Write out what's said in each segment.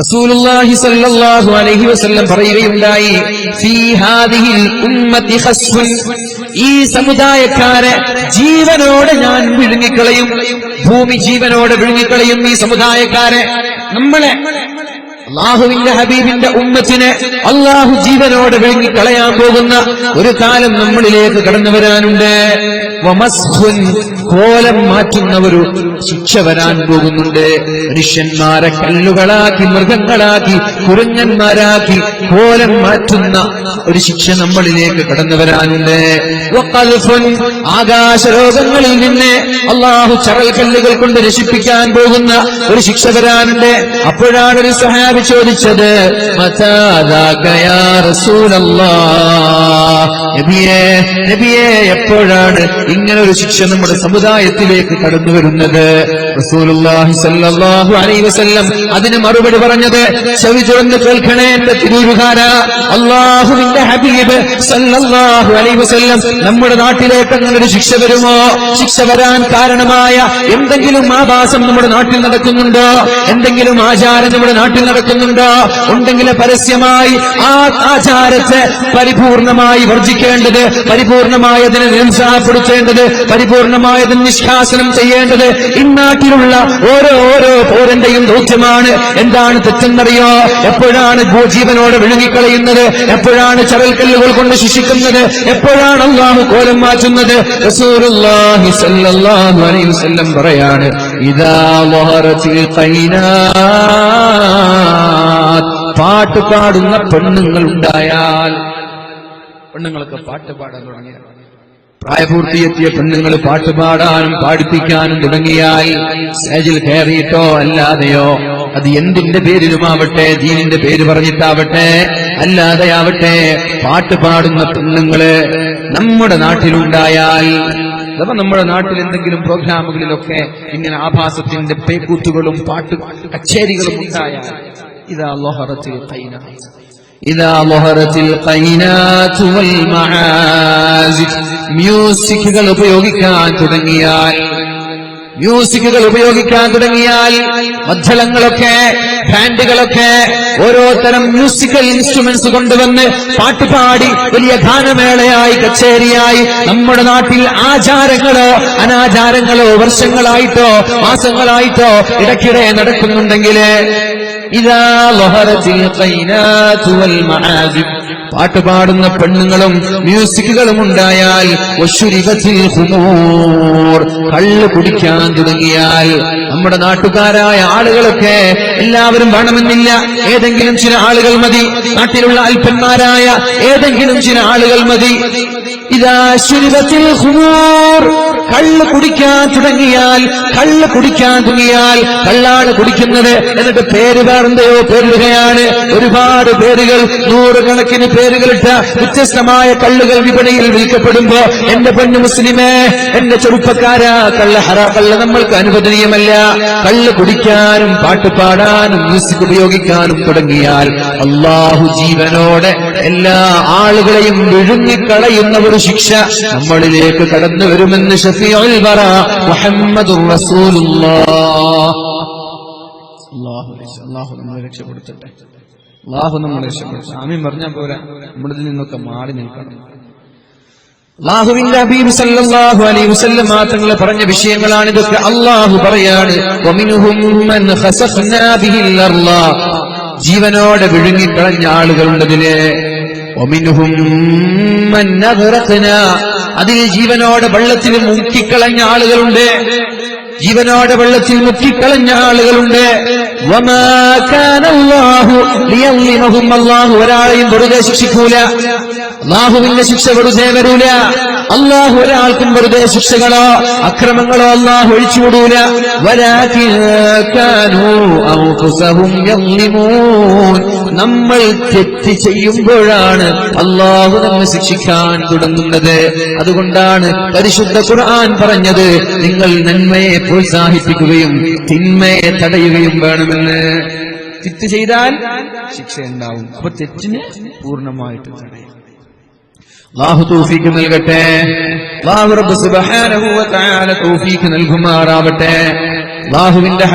റസൂലുള്ളാഹി സ്വല്ലല്ലാഹു അലൈഹി വസല്ലം പറയുകയുണ്ടായി, ഫീ ഹാദിഹിൽ ഉമ്മത്തി ഖസ്ഫുൻ, ഈ സമുദായക്കാരെ ജീവനോടെ ഞാൻ വിഴുങ്ങിക്കളയും. ഭൂമി ജീവനോടെ വിഴുങ്ങിക്കളയും ഈ സമുദായക്കാരെ. നമ്മളെ അല്ലാഹുവിന്റെ ഹബീബിന്റെ ഉമ്മത്തിനെ അല്ലാഹു ജീവനോടെ വിഴുങ്ങിക്കളയാൻ പോകുന്ന ഒരു കാലം നമ്മളിലേക്ക് കടന്നു വരാനുണ്ട്. വമസ്ഖുൻ, കോലം മാറ്റുന്ന ഒരു ശിക്ഷ വരാൻ പോകുന്നുണ്ട്. മനുഷ്യന്മാരെ കല്ലുകളാക്കി, മൃഗങ്ങളാക്കി, കുരങ്ങന്മാരാക്കി കോലം മാറ്റുന്ന ഒരു ശിക്ഷ നമ്മളിലേക്ക് കടന്നു വരാനുണ്ട്. വഖൽഫുൻ, ആകാശലോകങ്ങളിൽ നിന്ന് അല്ലാഹു ചറൽക്കല്ലുകൾ കൊണ്ട് നശിപ്പിക്കാൻ പോകുന്ന ഒരു ശിക്ഷ വരാനുണ്ട്. അപ്പോഴാണ് ഒരു സ്വഹാബി ചോദിച്ചത്, മതാ ദാക യാ റസൂലല്ലാഹ്, നബിയേ എപ്പോഴാണ് ഇങ്ങനെ ഒരു ശിക്ഷ നമ്മുടെ സമുദായത്തിലേക്ക് കടന്നു വരുന്നത്? റസൂലുള്ളാഹി സ്വല്ലല്ലാഹു അലൈഹി വസല്ലം അതിന് മറുപടി പറഞ്ഞത്, ചെവി തുറന്ന് കേൾക്കണേ എന്റെ തിരൂരുകാരാ, അല്ലാഹുവിന്റെ ഹബീബ് സ്വല്ലല്ലാഹു അലൈഹി വസല്ലം നമ്മുടെ നാട്ടിലേക്ക് അങ്ങനെ ഒരു ശിക്ഷ വരുമോ? ശിക്ഷ വരാൻ കാരണമായ എന്തെങ്കിലും ആഭാസം നമ്മുടെ നാട്ടിൽ നടക്കുന്നുണ്ടോ? എന്തെങ്കിലും ആചാരം നമ്മുടെ നാട്ടിൽ നടക്കുന്നുണ്ടോ? ഉണ്ടെങ്കിൽ പരസ്യമായി ആ ആചാരത്തെ പരിപൂർണമായി വർജിക്കേണ്ടത്, പരിപൂർണമായി അതിനെ നിരുത്സാഹപ്പെടുത്തേണ്ടത്, പരിപൂർണമായി അതിന് നിഷ്കാസനം ചെയ്യേണ്ടത് ഇന്നാട്ടിലുള്ള ഓരോ പൗരന്റെയും ദൗത്യമാണ്. എന്താണ് തെറ്റെന്നറിയോ? എപ്പോഴാണ് ജീവനോടെ വിഴുങ്ങിക്കളയുന്നത്? എപ്പോഴാണ് ചരൽക്കല്ലുകൾ കൊണ്ട് ശിക്ഷിക്കുന്നത്? എപ്പോഴാണ് അല്ലാഹു കോലം മാറ്റുന്നത്? റസൂലുള്ളാഹി സ്വല്ലല്ലാഹു അലൈഹി വസല്ലം പറയാണ്, ഇദാ വഹറത്തിൽ ഖൈനാത്ത്, പാട്ട് പാടുന്ന പെണ്ണുങ്ങൾ ഉണ്ടായാൽ. പെണ്ണുങ്ങളൊക്കെ പാട്ട് പാടാൻ തുടങ്ങിയ, പ്രായപൂർത്തിയെത്തിയ പെണ്ണുങ്ങൾ പാട്ടുപാടാനും പാടിപ്പിക്കാനും തുടങ്ങിയാൽ, സ്റ്റേജിൽ കയറിയിട്ടോ അല്ലാതെയോ, അത് എന്തിന്റെ പേരിലുമാവട്ടെ, ദീനിന്റെ പേര് പറഞ്ഞിട്ടാവട്ടെ അല്ലാതെയാവട്ടെ, പാട്ട് പാടുന്ന പെണ്ണുങ്ങള് നമ്മുടെ നാട്ടിലുണ്ടായാൽ, അഥവാ നമ്മുടെ നാട്ടിൽ എന്തെങ്കിലും പ്രോഗ്രാമുകളിലൊക്കെ ഇങ്ങനെ ആഭാസത്തിന്റെ പേക്കൂത്തുകളും പാട്ട് കച്ചേരികളും ഉണ്ടായാൽ, ഇദാ ലഹറത്തിൽ ഖൈനാത്ത്, ഇദാ ലഹറത്തിൽ ഖൈനാതു വൽ മആസിഫ്, മ്യൂസിക്കുകൾ ഉപയോഗിക്കാൻ തുടങ്ങിയാൽ, മദ്ദളങ്ങളൊക്കെ, ബാൻഡുകളൊക്കെ, ഓരോതരം മ്യൂസിക്കൽ ഇൻസ്ട്രുമെന്റ്സ് കൊണ്ടുവന്ന് പാട്ടുപാടി വലിയ ഗാനമേളയായി, കച്ചേരിയായി നമ്മുടെ നാട്ടിൽ ആചാരങ്ങളോ അനാചാരങ്ങളോ വർഷങ്ങളായിട്ടോ മാസങ്ങളായിട്ടോ ഇടയ്ക്കിടെ നടക്കുന്നുണ്ടെങ്കിൽ, ഇദാ ലഹറത്തിൽ ഖൈനാതു വൽ മആസിഫ്, പാട്ടുപാടുന്ന പെണ്ണുങ്ങളും മ്യൂസിക്കുകളും ഉണ്ടായാൽ, വശുരിബത്തിൽ ഖുമൂർ, കള്ള് കുടിക്കാൻ തുടങ്ങിയാൽ, നമ്മുടെ നാട്ടുകാരായ ആളുകളൊക്കെ എല്ലാവരും വേണമെന്നില്ല, ഏതെങ്കിലും ചില ആളുകൾ മതി, നാട്ടിലുള്ള അല്പന്മാരായ ഏതെങ്കിലും ചില ആളുകൾ മതി. ഇദാ ശുരിബത്തിൽ ഖുമൂർ, കള്ള് കുടിക്കാൻ തുടങ്ങിയാൽ, കള്ളാണ് കുടിക്കുന്നത്, എന്നിട്ട് പേര് വേറെന്തയോ പേരിടുകയാണ്. ഒരുപാട് പേരുകൾ, നൂറുകണക്കിന് പേരുകളിട്ട വ്യത്യസ്തമായ കള്ളുകൾ വിപണിയിൽ വിൽക്കപ്പെടുമ്പോ, എന്റെ പൊന്നു മുസ്ലിമേ, എന്റെ ചെറുപ്പക്കാരാ, കള്ള് നമ്മൾക്ക് അനുവദനീയമല്ല. കള്ള് കുടിക്കാനും പാട്ടുപാടാനും മ്യൂസിക് ഉപയോഗിക്കാനും തുടങ്ങിയാൽ അല്ലാഹു ജീവനോടെ എല്ലാ ആളുകളെയും വിഴുങ്ങിക്കളയുന്ന ഒരു ശിക്ഷ നമ്മളിലേക്ക് കടന്നു വരുമെന്ന് ഷഫീഉൽ വറ മുഹമ്മദുർ റസൂലുള്ളാഹ്. അല്ലാഹു നമ്മളെ രക്ഷപ്പെടുത്തട്ടെ. അല്ലാഹു നമ്മളെ രക്ഷപ്പെടുത്തട്ടെ. ആമീൻ പറഞ്ഞാൽ പോരാ, നമ്മുടെ നിന്നൊക്കെ മാറി നിൽക്കണം. അല്ലാഹുവിന്റെ ഹബീബ് സല്ലല്ലാഹു അലൈഹി വസല്ലം തങ്ങൾ പറഞ്ഞ വിഷയങ്ങളാണ് ഇതൊക്കെ. അല്ലാഹു പറയാണ്, വമിൻഹും മൻ ഖസഫ്നാ ബിഹിൽ അർള, ജീവനോടെ വിഴുങ്ങിക്കളഞ്ഞ ആളുകളുണ്ടതിന്. വമിൻഹും മൻ അഗ്റഖ്നാ, അതിൽ ജീവനോടെ വെള്ളത്തിൽ മുക്കിക്കളഞ്ഞ ആളുകളുണ്ട്. ജീവനോടെ വെള്ളത്തിൽ മുക്കിക്കളഞ്ഞ ആളുകളുണ്ട്. വമാ കാന അല്ലാഹു ലിയളിമഹും, അല്ലാഹു ഒരാളെയും വെറുതെ ശിക്ഷിക്കൂല. അല്ലാഹുവിന്റെ ശിക്ഷ വെറുതെ വരൂല. അല്ലാഹു ഒരാൾക്കും വെറുതെ ശിക്ഷകളോ അക്രമങ്ങളോ അല്ലാഹു ഒഴിച്ചുവിടൂല. വലാകിൻ കാനൂ അൻഫുസഹും യളിമൂൻ, നമ്മൾ തെറ്റ് ചെയ്യുമ്പോഴാണ് അല്ലാഹു നമ്മെ ശിക്ഷിക്കാൻ തുടങ്ങുന്നത്. അതുകൊണ്ടാണ് പരിശുദ്ധ ഖുർആൻ പറഞ്ഞത്, നിങ്ങൾ നന്മയെ പ്രോത്സാഹിപ്പിക്കുകയും തിന്മയെ തടയുകയും വേണമെന്ന്. തെറ്റ് ചെയ്താൽ ശിക്ഷയുണ്ടാവും, അപ്പൊ തെറ്റിന് പൂർണ്ണമായിട്ട് തടയും. അല്ലാഹു തൗഫീഖ് നൽകട്ടെ. അല്ലാഹു റബ്ബ് സുബ്ഹാനഹു വ തആല തൗഫീഖ് നൽകുമാറാവട്ടെ.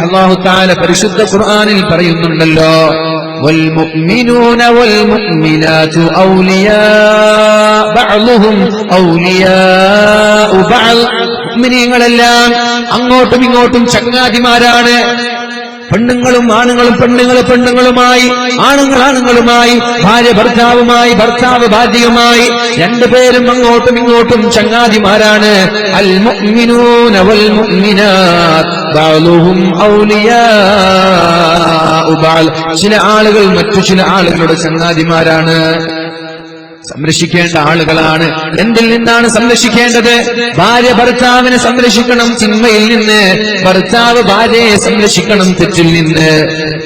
അല്ലാഹു തആല പരിശുദ്ധ ഖുർആനിൽ പറയുന്നുണ്ടല്ലോ, വൽ മുഅ്മിനൂന വൽ മുഅ്മിനാതു ഔലിയാ ബഅ്ളുഹും ഔലിയാഉ ബഅൽ. മുഅ്മിനീങ്ങളെല്ലാം അങ്ങോട്ടും ഇങ്ങോട്ടും ചങ്ങാതിമാരാണ്. പെണ്ണുങ്ങളും ആണുങ്ങളും, പെണ്ണുങ്ങൾ പെണ്ണുങ്ങളുമായി, ആണുങ്ങൾ ആണുങ്ങളുമായി, ഭാര്യ ഭർത്താവുമായി, ഭർത്താവ് ഭാര്യയുമായി, രണ്ടുപേരും അങ്ങോട്ടും ഇങ്ങോട്ടും ചങ്ങാതിമാരാണ്. അൽ മുഅ്മിനൂന വൽ മുഅ്മിനാത്ത് ബഅ്ളുഹും ഔലിയാഉ ബഅൽ. ചില ആളുകൾ മറ്റു ചില ആളുകളുടെ ചങ്ങാതിമാരാണ്. സംരക്ഷിക്കേണ്ട ആളുകളാണ്. എന്തിൽ നിന്നാണ് സംരക്ഷിക്കേണ്ടത്? ഭാര്യ ഭർത്താവിനെ സംരക്ഷിക്കണം തിന്മയിൽ നിന്ന്, ഭർത്താവ് ഭാര്യയെ സംരക്ഷിക്കണം തെറ്റിൽ നിന്ന്.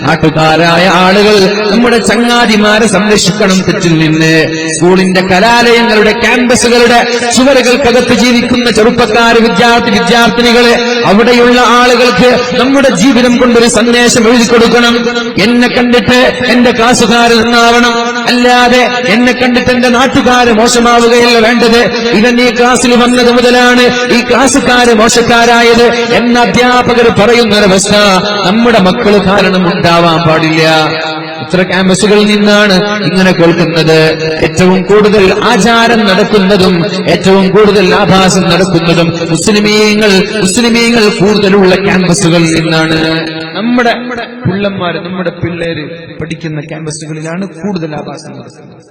നാട്ടുകാരായ ആളുകൾ നമ്മുടെ ചങ്ങാതിമാരെ സംരക്ഷിക്കണം തെറ്റിൽ നിന്ന്. സ്കൂളിന്റെ കലാലയങ്ങളുടെ ക്യാമ്പസുകളുടെ ചുവരുകൾക്കകത്ത് ജീവിക്കുന്ന ചെറുപ്പക്കാർ, വിദ്യാർത്ഥിനികള്, അവിടെയുള്ള ആളുകൾക്ക് നമ്മുടെ ജീവിതം കൊണ്ടൊരു സന്ദേശം എഴുതി കൊടുക്കണം. എന്നെ കണ്ടിട്ട് എന്റെ ക്ലാസ്സുകാരൻ നന്നാവണം, അല്ലാതെ എന്നെ കണ്ടിട്ട് എന്റെ നാട്ടുകാര് മോശമാവുകയല്ല വേണ്ടത്. ഇവൻ ഈ ക്ലാസ്സിൽ വന്നത് മുതലാണ് ഈ ക്ലാസ്സുകാര് മോശക്കാരായത് എന്ന അധ്യാപകർ പറയുന്നൊരവസ്ഥ നമ്മുടെ മക്കൾ കാരണം ഉണ്ടാവാൻ പാടില്ല. ഇത്ര ക്യാമ്പസുകളിൽ നിന്നാണ് ഇങ്ങനെ കേൾക്കുന്നത്. ഏറ്റവും കൂടുതൽ ആചാരം നടക്കുന്നതും ഏറ്റവും കൂടുതൽ ആഭാസം നടക്കുന്നതും മുസ്ലിമീങ്ങൾ കൂടുതലുള്ള ക്യാമ്പസുകളിൽ നിന്നാണ്. നമ്മുടെ പിള്ളന്മാര്, നമ്മുടെ പിള്ളേര് പഠിക്കുന്ന ക്യാമ്പസുകളിലാണ് കൂടുതൽ ആഭാസം നടക്കുന്നത്.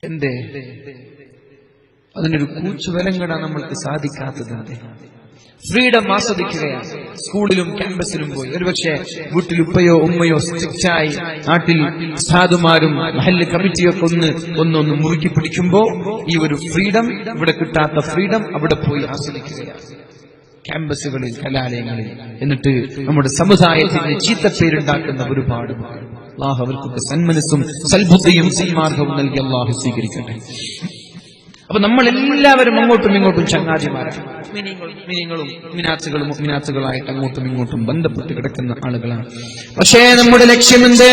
എന്തേ? അതിനൊരു കൂച്ചുവലങ്കടാൻ നമ്മൾക്ക് സാധിക്കാത്തത്. ഫ്രീഡം ആസ്വദിക്കുകയാണ്. സ്കൂളിലും ക്യാമ്പസിലും പോയി ഒരുപക്ഷെ വീട്ടിൽ ഉപ്പയോ ഉമ്മയോ സ്ട്രിക്റ്റായി, നാട്ടിൽ ഉസ്താദുമാരും മഹല്ല് കമ്മിറ്റിയൊക്കെ ഒന്നൊന്ന് മുറുക്കി പിടിക്കുമ്പോ ഈ ഒരു ഫ്രീഡം, ഇവിടെ കിട്ടാത്ത ഫ്രീഡം അവിടെ പോയി ആസ്വദിക്കുകയാണ് ക്യാമ്പസുകളിൽ, കലാലയങ്ങളിൽ. എന്നിട്ട് നമ്മുടെ സമുദായത്തിന് ചീത്തപ്പേരുണ്ടാക്കുന്ന ഒരുപാട് അല്ലാഹു അവർക്കൊക്കെ സന്മനസ്സും സൽബുദ്ധിയും സന്മാർഗവും നൽകി അല്ലാഹു സ്വീകരിക്കട്ടെ. അപ്പൊ നമ്മൾ എല്ലാവരും അങ്ങോട്ടും ഇങ്ങോട്ടും ചങ്ങാതിമാരാണ്. മിനാത്തുകളായിട്ട് അങ്ങോട്ടും ഇങ്ങോട്ടും ബന്ധപ്പെട്ട് കിടക്കുന്ന ആളുകളാണ്. പക്ഷേ നമ്മുടെ ലക്ഷ്യമെന്ത്?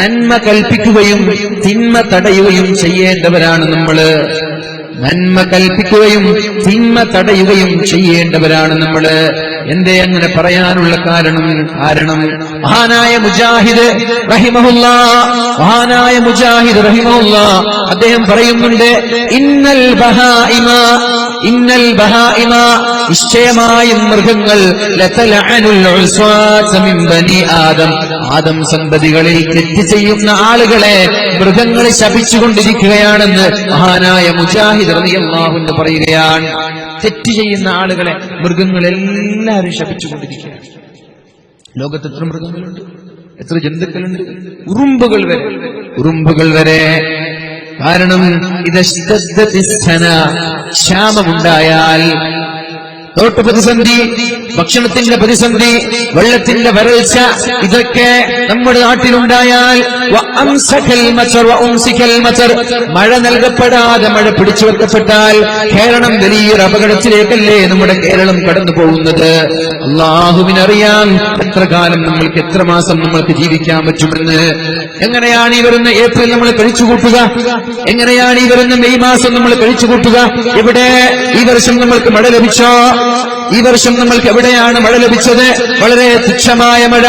നന്മ കൽപ്പിക്കുകയും തിന്മ തടയുകയും ചെയ്യേണ്ടവരാണ് നമ്മള്. നന്മ കൽപ്പിക്കുകയും തിന്മ തടയുകയും ചെയ്യേണ്ടവരാണ് നമ്മള്. എന്തേ അങ്ങനെ പറയാനുള്ള കാരണം മഹാനായ മുജാഹിദ് റഹിമഹുല്ലാ അദ്ദേഹം പറയുന്നുണ്ട്, ഇന്നൽ ബഹായിമ നിശ്ചയമായും മൃഗങ്ങൾ ആദം സന്തതികളിൽ തെറ്റ് ചെയ്യുന്ന ആളുകളെ മൃഗങ്ങൾ ശപിച്ചുകൊണ്ടിരിക്കുകയാണെന്ന് മഹാനായ മുജാഹിദ് റളിയല്ലാഹു അൻഹു പറയുകയാണ്. തെറ്റ് ചെയ്യുന്ന ആളുകളെ മൃഗങ്ങളെല്ലാവരും ശപിച്ചുകൊണ്ടിരിക്കുകയാണ്. ലോകത്ത് എത്ര മൃഗങ്ങളുണ്ട്, എത്ര ജന്തുക്കളുണ്ട്, ഉറുമ്പുകൾ വരെ. കാരണം ക്ഷാമമുണ്ടായാൽ, തോട്ട് പ്രതിസന്ധി, ഭക്ഷണത്തിന്റെ പ്രതിസന്ധി, വെള്ളത്തിന്റെ വരൾച്ച, ഇതൊക്കെ നമ്മുടെ നാട്ടിലുണ്ടായാൽ മഴ നൽകപ്പെടാതെ മഴ പിടിച്ചു വെക്കപ്പെട്ടാൽ കേരളം വലിയൊരു അപകടത്തിലേക്കല്ലേ നമ്മുടെ കേരളം കടന്നു പോകുന്നത്. അല്ലാഹുവിനറിയാം എത്ര കാലം നമ്മൾക്ക്, എത്ര മാസം നമ്മൾക്ക് ജീവിക്കാൻ പറ്റുമെന്ന്. എങ്ങനെയാണ് ഈ വരുന്ന ഏപ്രിൽ നമ്മൾ കഴിച്ചുകൂട്ടുക? എങ്ങനെയാണ് ഈ വരുന്ന മെയ് മാസം നമ്മൾ കഴിച്ചുകൂട്ടുക? എവിടെ ഈ വർഷം നമ്മൾക്ക് മഴ ലഭിച്ചോ? ഈ വർഷം നമ്മൾക്ക് എവിടെയാണ് മഴ ലഭിച്ചത്? വളരെ തുച്ഛമായ മഴ.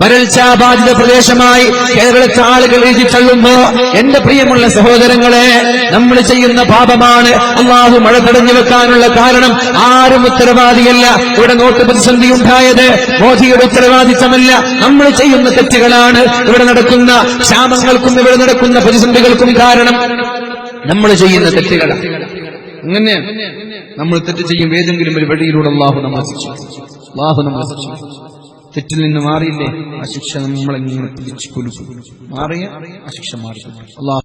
വരൾച്ചാബാധിത പ്രദേശമായി കേരളത്തെ ആളുകൾ എഴുതി തള്ളുമ്പോ എന്റെ പ്രിയമുള്ള സഹോദരങ്ങളെ, നമ്മൾ ചെയ്യുന്ന പാപമാണ്. അല്ലാഹു മഴ തടഞ്ഞു വെക്കാനുള്ള കാരണം ആരും ഉത്തരവാദിയല്ല. ഇവിടെ നോട്ട് പ്രതിസന്ധി ഉണ്ടായത് മോദിയുടെ ഉത്തരവാദിത്തമല്ല, നമ്മൾ ചെയ്യുന്ന തെറ്റുകളാണ്. ഇവിടെ നടക്കുന്ന ക്ഷാമങ്ങൾക്കും ഇവിടെ നടക്കുന്ന പ്രതിസന്ധികൾക്കും കാരണം നമ്മൾ ചെയ്യുന്ന തെറ്റുകളാണ്. അങ്ങനെ നമ്മൾ തെറ്റ് ചെയ്യും ഏതെങ്കിലും ഒരു വഴിയിലൂടെ അല്ലാഹു നമ്മളെ ശിക്ഷിക്കും. തെറ്റിൽ നിന്ന് മാറിയില്ലേ, ആ ശിക്ഷ നമ്മളെങ്ങനെ പിടിച്ചു കൊല്ലും. മാറിയ ആ ശിക്ഷ മാറി. അല്ലാഹു